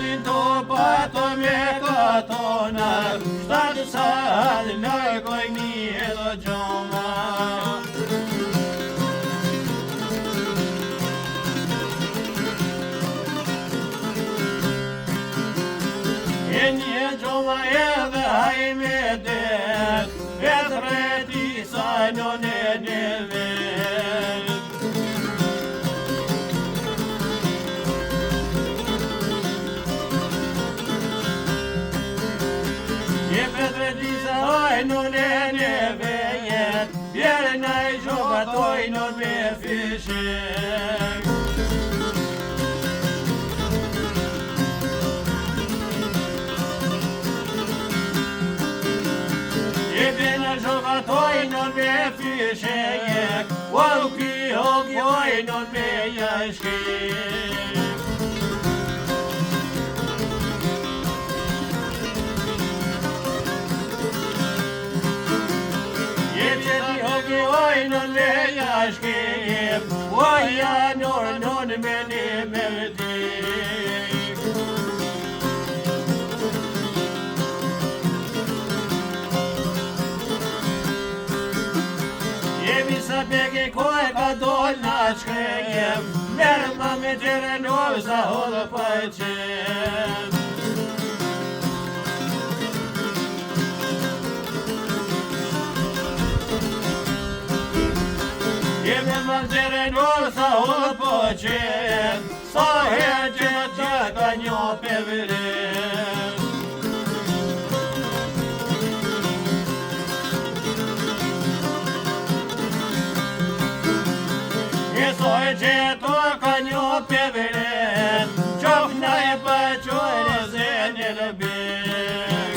din të pato me katona, shtatë salë largoj një do gjoma. E një gjoma edhe haj me det, vetreti sa në vet. E vetreti sa haj në vet, bjerë në i gjoma toj në me fishet. Toj non me fishek, walki hog joj non me jashkik. Jebjeti hog joj non me jashkik, waja non me nimerdik. Sa bege koj ka dol na shkrejem, merë ma me gjere nove sa hodë pëqem. Jeme ma gjere nove sa hodë pëqem, sa herë që ka një pevrem. Soj që to ka një peveren, qof në e pëqore zene në bek.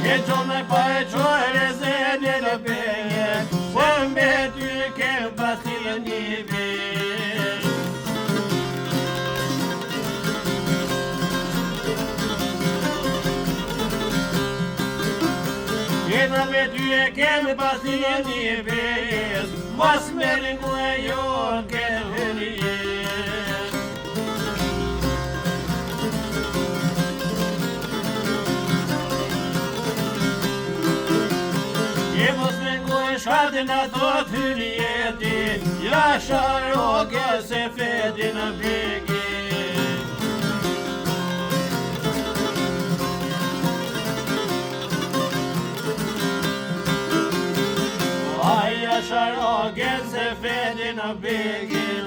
E qof në e pëqore zene në bek, po me ty kem pasilë një bek. Jena me ty e kemi pasi një vez, mas merin ku e jonë këtë hënjes. Je mos me ku e shatin ato të hënjeti, ja sharoke se fedin në begi. Sharogen se fedin në begin,